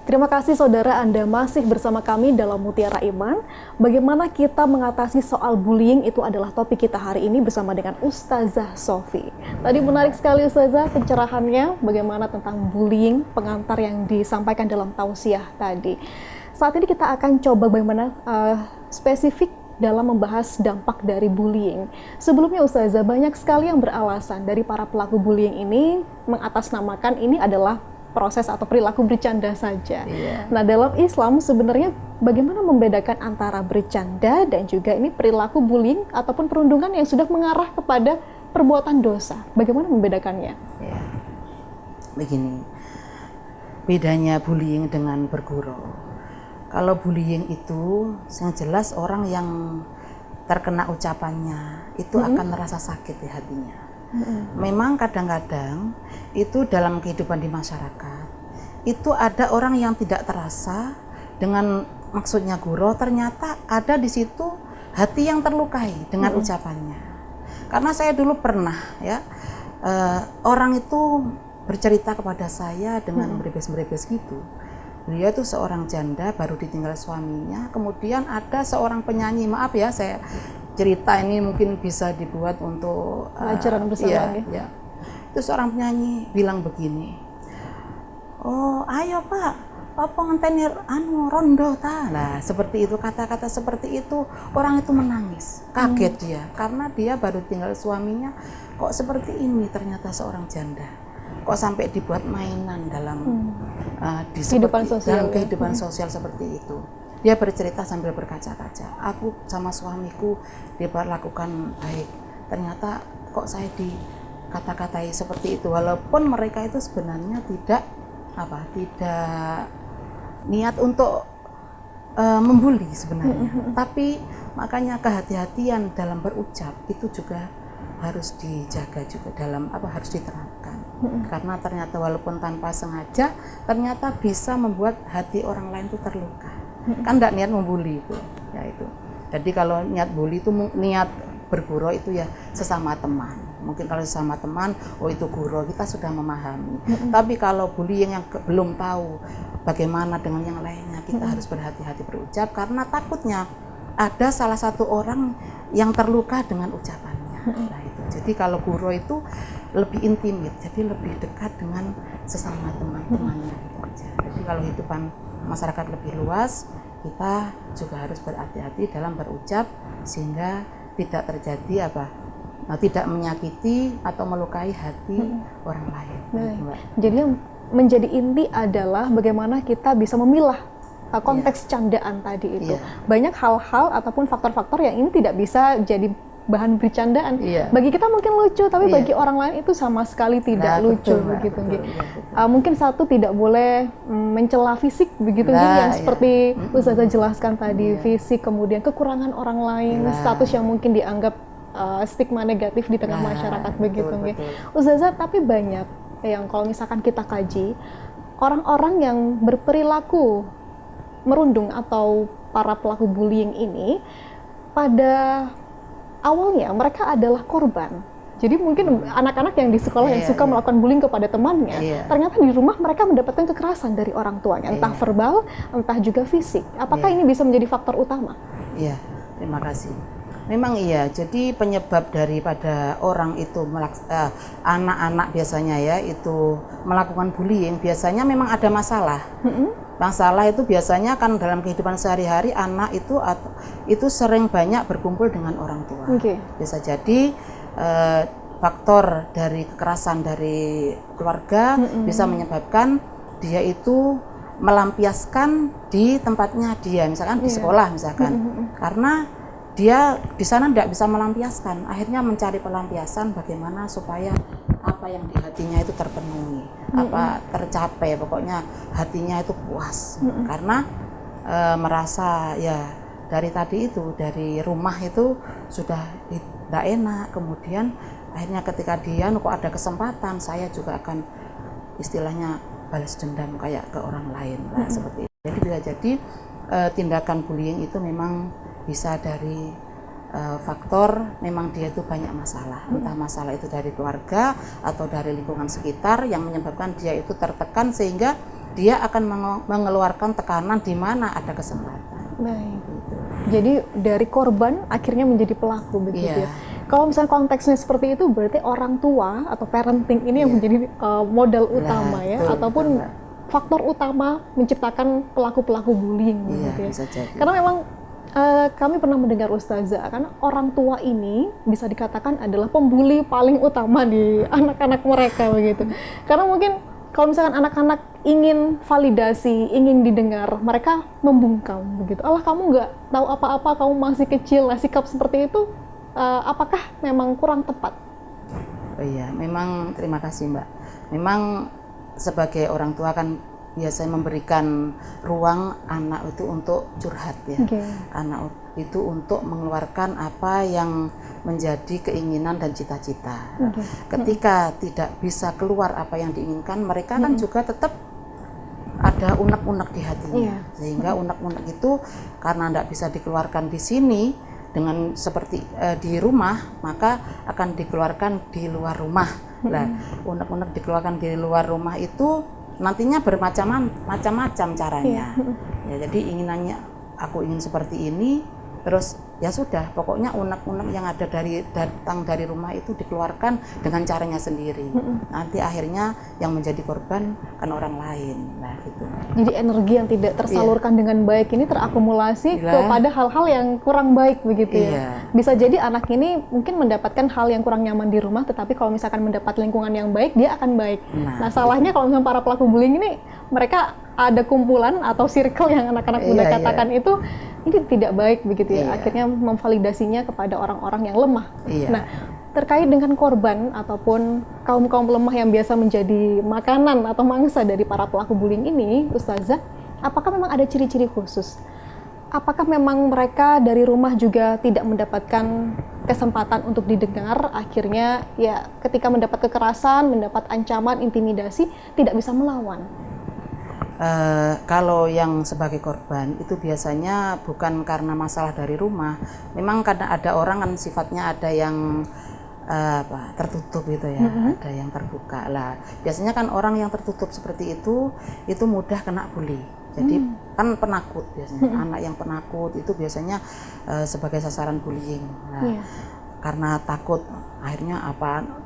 Terima kasih saudara, Anda masih bersama kami dalam Mutiara Iman. Bagaimana kita mengatasi soal bullying itu adalah topik kita hari ini bersama dengan Ustazah Sofi. Tadi menarik sekali Ustazah pencerahannya bagaimana tentang bullying, pengantar yang disampaikan dalam tausiah tadi. Saat ini kita akan coba bagaimana spesifik dalam membahas dampak dari bullying. Sebelumnya Ustazah, banyak sekali yang beralasan dari para pelaku bullying ini mengatasnamakan ini adalah proses atau perilaku bercanda saja. Nah, dalam Islam sebenarnya bagaimana membedakan antara bercanda dan juga ini perilaku bullying ataupun perundungan yang sudah mengarah kepada perbuatan dosa? Bagaimana membedakannya? Ya. Begini, bedanya bullying dengan bergurau. Kalau bullying itu yang jelas orang yang terkena ucapannya itu akan merasa sakit di hatinya. Memang kadang-kadang itu dalam kehidupan di masyarakat itu ada orang yang tidak terasa dengan maksudnya gurau, ternyata ada di situ hati yang terlukai dengan ucapannya. Karena saya dulu pernah ya orang itu bercerita kepada saya dengan merebes-merebes gitu. Beliau itu seorang janda baru ditinggal suaminya, kemudian ada seorang penyanyi, maaf ya saya cerita ini mungkin bisa dibuat untuk pelajaran bersama ya. Itu seorang penyanyi bilang begini, oh ayo pak, apa ngenteni rondo ta. Nah seperti itu, kata-kata seperti itu orang itu menangis, kaget dia karena dia baru tinggal suaminya, kok seperti ini ternyata seorang janda, kok sampai dibuat mainan dalam kehidupan sosial seperti itu. Dia bercerita sambil berkaca-kaca, aku sama suamiku diperlakukan baik, ternyata kok saya dikata-katai seperti itu, walaupun mereka itu sebenarnya tidak niat untuk membuli sebenarnya. Tapi makanya kehati-hatian dalam berucap itu juga harus dijaga juga, dalam harus diterapkan. Karena ternyata walaupun tanpa sengaja ternyata bisa membuat hati orang lain itu terluka. Kan tidak niat membuli itu, ya itu. Jadi kalau niat bully itu niat bergurau itu ya sesama teman. Mungkin kalau sesama teman, oh itu gurau, kita sudah memahami. Tapi kalau bullying yang belum tahu bagaimana dengan yang lainnya, kita harus berhati-hati berucap karena takutnya ada salah satu orang yang terluka dengan ucapannya. Nah itu. Jadi kalau gurau itu lebih intimate, jadi lebih dekat dengan sesama teman-temannya. Jadi kalau hidupan masyarakat lebih luas, kita juga harus berhati-hati dalam berucap sehingga tidak terjadi tidak menyakiti atau melukai hati orang lain. Jadi yang menjadi inti adalah bagaimana kita bisa memilah konteks candaan tadi itu. Banyak hal-hal ataupun faktor-faktor yang ini tidak bisa jadi bahan bercandaan. Bagi kita mungkin lucu, tapi bagi orang lain itu sama sekali tidak lucu begitu. Mungkin satu tidak boleh mencela fisik begitu yang seperti Ustazah jelaskan tadi, fisik, kemudian kekurangan orang lain, status yang mungkin dianggap stigma negatif di tengah masyarakat begitu. Ustazah, tapi banyak yang kalau misalkan kita kaji, orang-orang yang berperilaku merundung atau para pelaku bullying ini pada awalnya mereka adalah korban. Jadi mungkin anak-anak yang di sekolah yang suka melakukan bullying kepada temannya, ternyata di rumah mereka mendapatkan kekerasan dari orang tuanya, entah verbal, entah juga fisik. Apakah ini bisa menjadi faktor utama? Iya, terima kasih. Memang iya, jadi penyebab daripada orang itu anak-anak biasanya ya itu melakukan bullying, biasanya memang ada masalah. Masalah itu biasanya kan dalam kehidupan sehari-hari anak itu sering banyak berkumpul dengan orang tua. Bisa jadi faktor dari kekerasan dari keluarga bisa menyebabkan dia itu melampiaskan di tempatnya dia, misalkan di sekolah misalkan, karena dia di sana tidak bisa melampiaskan, akhirnya mencari pelampiasan bagaimana supaya apa yang di hatinya itu terpenuhi, tercapai, pokoknya hatinya itu puas, karena merasa ya dari tadi itu, dari rumah itu sudah tidak enak, kemudian akhirnya ketika dia kok ada kesempatan, saya juga akan istilahnya balas dendam kayak ke orang lain lah, seperti itu. Jadi bisa jadi tindakan bullying itu memang bisa dari faktor memang dia itu banyak masalah, entah masalah itu dari keluarga atau dari lingkungan sekitar yang menyebabkan dia itu tertekan sehingga dia akan mengeluarkan tekanan di mana ada kesempatan. Baik. Gitu. Jadi dari korban akhirnya menjadi pelaku begitu Iya. ya. Kalau misalnya konteksnya seperti itu, berarti orang tua atau parenting ini yang menjadi modal utama ya, betul, ataupun betul, Mbak. faktor utama menciptakan pelaku-pelaku bullying Iya, gitu ya. bisa jadi. Karena memang kami pernah mendengar Ustazah, karena orang tua ini bisa dikatakan adalah pembuli paling utama di anak-anak mereka begitu. Karena mungkin kalau misalkan anak-anak ingin validasi, ingin didengar, mereka membungkam begitu. Allah, kamu nggak tahu apa-apa, kamu masih kecil. Nah, sikap seperti itu apakah memang kurang tepat? Oh iya, memang terima kasih Mbak. Memang sebagai orang tua kan biasanya memberikan ruang anak itu untuk curhat ya. Okay. Anak itu untuk mengeluarkan apa yang menjadi keinginan dan cita-cita. Okay. Ketika tidak bisa keluar apa yang diinginkan, mereka kan juga tetap ada unek-unek di hatinya. Sehingga unek-unek itu karena tidak bisa dikeluarkan di sini dengan seperti di rumah, maka akan dikeluarkan di luar rumah. Nah, unek-unek dikeluarkan di luar rumah itu nantinya bermacam-macam caranya. Ya, jadi inginannya aku ingin seperti ini, terus ya sudah, pokoknya unek-unek yang ada datang dari rumah itu dikeluarkan dengan caranya sendiri. Nanti akhirnya yang menjadi korban kan orang lain. Nah, gitu. Jadi energi yang tidak tersalurkan dengan baik ini terakumulasi kepada hal-hal yang kurang baik begitu ya. Bisa jadi anak ini mungkin mendapatkan hal yang kurang nyaman di rumah, tetapi kalau misalkan mendapat lingkungan yang baik, dia akan baik. Nah, salahnya kalau misalkan para pelaku bullying ini, mereka ada kumpulan atau circle yang anak-anak muda katakan itu, ini tidak baik begitu ya. Akhirnya memvalidasinya kepada orang-orang yang lemah. Nah, terkait dengan korban ataupun kaum-kaum lemah yang biasa menjadi makanan atau mangsa dari para pelaku bullying ini, Ustazah, apakah memang ada ciri-ciri khusus? Apakah memang mereka dari rumah juga tidak mendapatkan kesempatan untuk didengar, akhirnya ya ketika mendapat kekerasan, mendapat ancaman, intimidasi, tidak bisa melawan? Kalau yang sebagai korban itu biasanya bukan karena masalah dari rumah. Memang kadang ada orang kan sifatnya ada yang tertutup gitu ya, ada yang terbuka lah. Biasanya kan orang yang tertutup seperti itu mudah kena bully. Jadi kan penakut biasanya, anak yang penakut itu biasanya sebagai sasaran bullying. Nah, karena takut akhirnya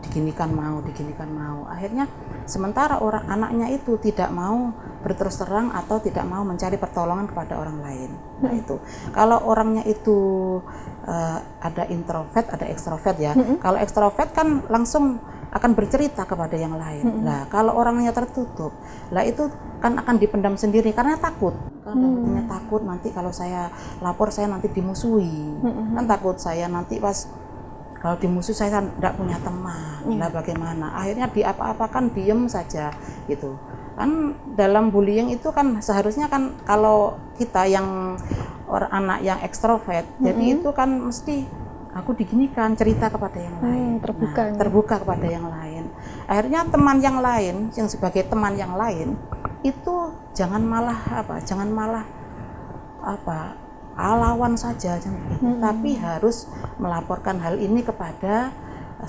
diginikan mau. Akhirnya sementara anaknya itu tidak mau berterus terang atau tidak mau mencari pertolongan kepada orang lain. Nah, itu kalau orangnya itu ada introvert, ada ekstrovert ya. Kalau ekstrovert kan langsung akan bercerita kepada yang lain. Nah, kalau orangnya tertutup, lah itu kan akan dipendam sendiri karena takut. Karena takut nanti kalau saya lapor saya nanti dimusuhi. Kan takut saya nanti pas kalau dimusuhi saya tidak punya teman. Nah, bagaimana? Akhirnya diapa-apakan diem saja gitu. Kan dalam bullying itu kan seharusnya kan kalau kita yang anak yang ekstrovert, jadi itu kan mesti aku diginikan, cerita kepada yang lain, terbuka kepada yang lain. Akhirnya teman yang lain, yang sebagai teman yang lain itu jangan malah lawan saja, tapi harus melaporkan hal ini kepada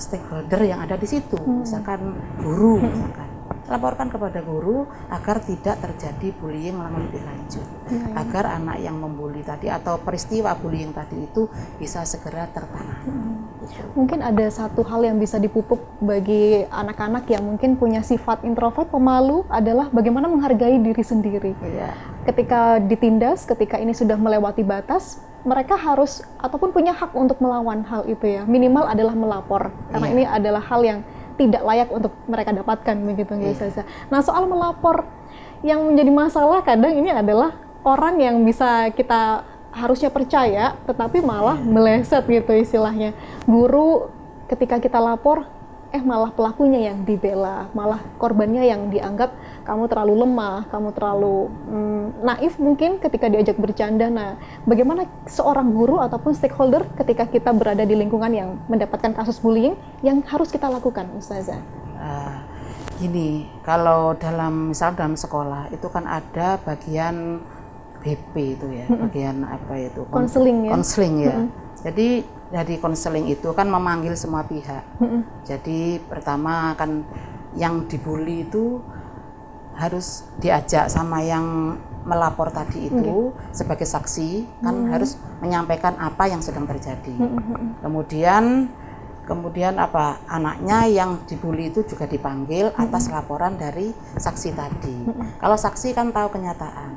stakeholder yang ada di situ, misalkan guru, laporkan kepada guru agar tidak terjadi bullying lebih lanjut, agar anak yang membuli tadi atau peristiwa bullying tadi itu bisa segera tertangani. Mungkin ada satu hal yang bisa dipupuk bagi anak-anak yang mungkin punya sifat introvert, pemalu, adalah bagaimana menghargai diri sendiri. Ketika ditindas, ketika ini sudah melewati batas, mereka harus ataupun punya hak untuk melawan hal itu ya. Minimal adalah melapor, karena ini adalah hal yang tidak layak untuk mereka dapatkan begitu Ustazah. Nah, soal melapor yang menjadi masalah kadang ini adalah orang yang bisa kita harusnya percaya tetapi malah meleset gitu istilahnya. Guru ketika kita lapor malah pelakunya yang dibela, malah korbannya yang dianggap kamu terlalu lemah, kamu terlalu naif mungkin ketika diajak bercanda. Nah, bagaimana seorang guru ataupun stakeholder ketika kita berada di lingkungan yang mendapatkan kasus bullying yang harus kita lakukan, Ustazah? Gini, kalau misalnya dalam sekolah itu kan ada bagian BP itu ya, bagian apa itu? Konseling ya. Konseling ya. Jadi dari konseling itu kan memanggil semua pihak. Jadi pertama kan yang dibully itu harus diajak sama yang melapor tadi itu sebagai saksi, kan harus menyampaikan apa yang sedang terjadi. Kemudian apa, anaknya yang dibully itu juga dipanggil atas laporan dari saksi tadi. Kalau saksi kan tahu kenyataan.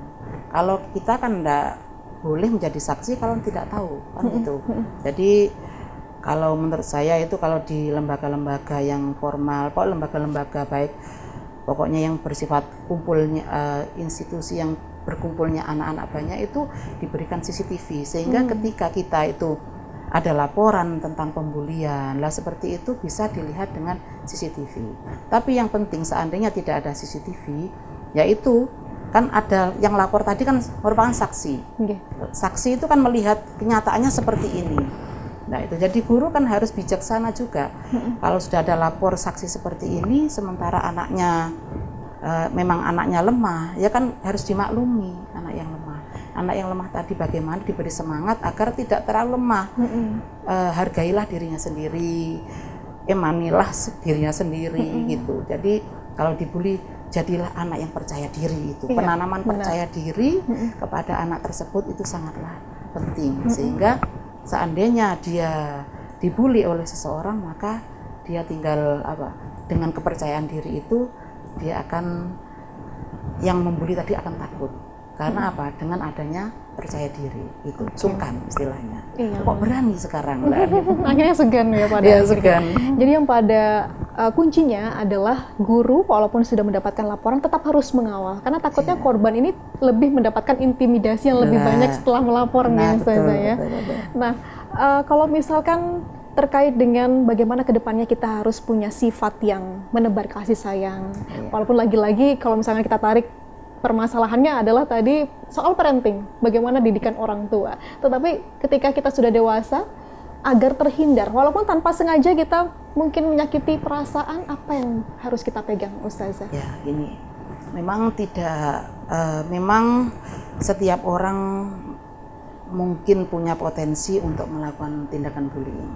Kalau kita kan enggak boleh menjadi saksi kalau tidak tahu, kan gitu. Jadi kalau menurut saya itu kalau di lembaga-lembaga yang formal, lembaga-lembaga baik, pokoknya yang bersifat kumpulnya institusi yang berkumpulnya anak-anak banyak itu diberikan CCTV sehingga ketika kita itu ada laporan tentang pembulian lah seperti itu bisa dilihat dengan CCTV. Tapi yang penting seandainya tidak ada CCTV, yaitu kan ada yang lapor tadi kan merupakan saksi. Saksi itu kan melihat kenyataannya seperti ini. Nah itu jadi guru kan harus bijaksana juga. Kalau sudah ada lapor saksi seperti ini, sementara anaknya memang anaknya lemah, ya kan harus dimaklumi anak yang lemah. Anak yang lemah tadi bagaimana diberi semangat agar tidak terlalu lemah. Hargailah dirinya sendiri, emanilah dirinya sendiri gitu. Jadi kalau dibully, jadilah anak yang percaya diri itu. Penanaman percaya diri kepada anak tersebut itu sangatlah penting sehingga seandainya dia dibully oleh seseorang, maka dia tinggal dengan kepercayaan diri itu dia akan, yang membuli tadi akan takut karena apa, dengan adanya percaya diri itu sungkan istilahnya. Kok berani sekarang lah gitu. Akhirnya segan ya pada segan. Jadi yang pada kuncinya adalah guru walaupun sudah mendapatkan laporan tetap harus mengawal karena takutnya korban ini lebih mendapatkan intimidasi yang lebih banyak setelah melapornya saja ya. Nah, kalau misalkan terkait dengan bagaimana kedepannya kita harus punya sifat yang menebar kasih sayang, walaupun lagi-lagi kalau misalnya kita tarik permasalahannya adalah tadi soal parenting, bagaimana didikan orang tua. Tetapi ketika kita sudah dewasa, agar terhindar, walaupun tanpa sengaja kita mungkin menyakiti perasaan, apa yang harus kita pegang, Ustazah? Ya, ini memang tidak, memang setiap orang mungkin punya potensi untuk melakukan tindakan bullying.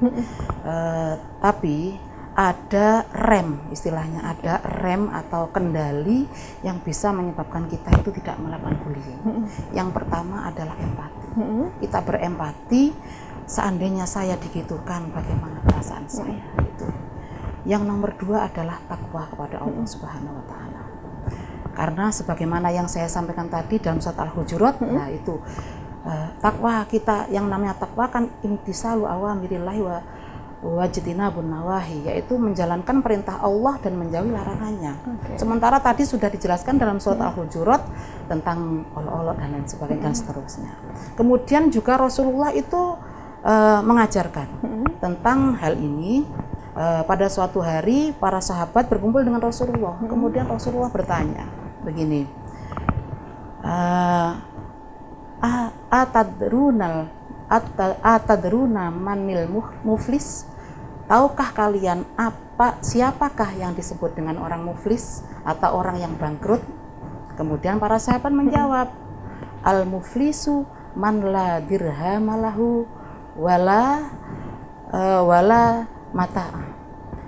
Tapi ada rem, istilahnya ada rem atau kendali yang bisa menyebabkan kita itu tidak melakukan bullying. Yang pertama adalah empati. Kita berempati, seandainya saya digitukan, bagaimana perasaan saya itu. Yang nomor dua adalah takwa kepada Allah Subhanahu wa Ta'ala. Karena sebagaimana yang saya sampaikan tadi dalam surat Al-Hujurat, nah itu takwa kita, yang namanya takwa kan imtisalu awamirillahi wa wajtinabun nawahi, yaitu menjalankan perintah Allah dan menjauhi larangannya. Sementara tadi sudah dijelaskan dalam surat Al-Hujurat tentang olok-olok dan lain sebagainya dan seterusnya. Kemudian juga Rasulullah itu mengajarkan tentang hal ini. Pada suatu hari para sahabat berkumpul dengan Rasulullah. Kemudian Rasulullah bertanya begini, atadruna manil muflis? Tahukah kalian siapakah yang disebut dengan orang muflis atau orang yang bangkrut? Kemudian para sahabat menjawab, al muflisu man la dirhamalahu wala mata.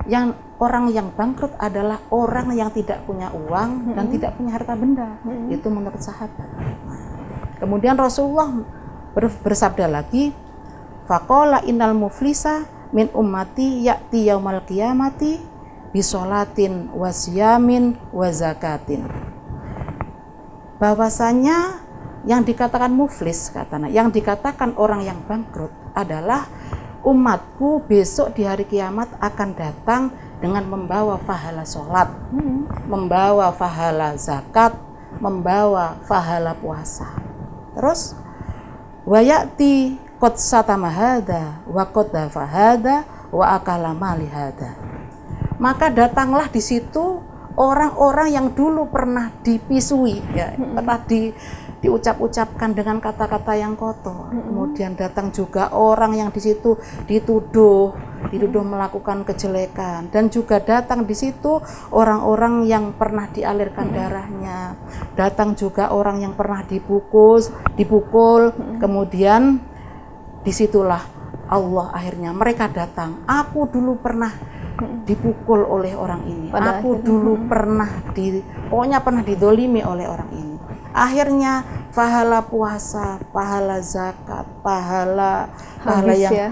Yang orang yang bangkrut adalah orang yang tidak punya uang dan tidak punya harta benda. Itu menurut sahabat. Kemudian Rasulullah bersabda lagi, faqala innal muflisa min ummati ya'ti yaumal qiyamati bisolatin wasyamin wazakatin. Bahwasanya yang dikatakan muflis, katanya, yang dikatakan orang yang bangkrut adalah umatku besok di hari kiamat akan datang dengan membawa pahala sholat, membawa pahala zakat, membawa pahala puasa. Terus wayati qad satama hada wa qad fahada wa akala mali hada. Maka datanglah di situ orang-orang yang dulu pernah dipisui, ya, pernah diucap-ucapkan dengan kata-kata yang kotor. Kemudian datang juga orang yang di situ dituduh melakukan kejelekan, dan juga datang di situ orang-orang yang pernah dialirkan darahnya. Datang juga orang yang pernah dipukul. Kemudian disitulah Allah akhirnya mereka datang. Aku dulu pernah dipukul oleh orang ini. Pada Aku akhirnya, dulu pokoknya pernah didolimi oleh orang ini. Akhirnya pahala puasa, pahala zakat, pahala Habis yang ya.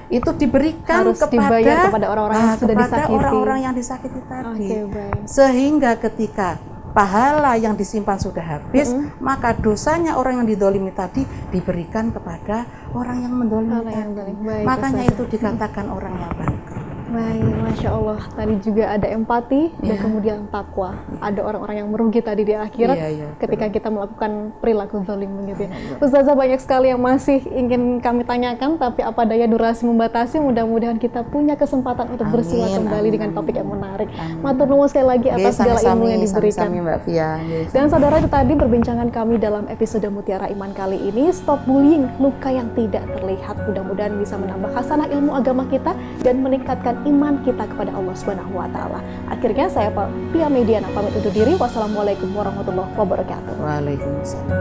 itu diberikan Harus dibayar kepada orang-orang yang sudah kepada disakiti. orang-orang yang disakiti tadi. Oke, baik. Sehingga ketika pahala yang disimpan sudah habis, maka dosanya orang yang didolimi tadi diberikan kepada orang yang mendolimi Orang yang tadi. zalim. Baik, Makanya Ustazah. itu dikatakan orang yang bangkrut. Baik, Masya Allah. Tadi juga ada empati dan kemudian takwa. Ada orang-orang yang merugi tadi di akhirat Iya, iya, ketika kita melakukan perilaku zalim begitu ya. Ustazah, banyak sekali yang masih ingin kami tanyakan, tapi apa daya durasi membatasi. Mudah-mudahan kita punya kesempatan untuk bersua Amin, kembali amin, dengan topik yang amin. menarik. Amin. Matur nuwun sekali lagi atas segala ilmu yang diberikan. Sami-sami Mbak Fia. Dan saudara, itu tadi perbincangan kami dalam episode Mutiara Iman kali ini. Stop bullying, luka yang tidak terlihat. Mudah-mudahan bisa menambah khasanah ilmu agama kita dan meningkatkan iman kita kepada Allah Subhanahu wa taala. Akhirnya saya Pia Mediana pamit undur diri. Wassalamualaikum warahmatullahi wabarakatuh. Waalaikumsalam.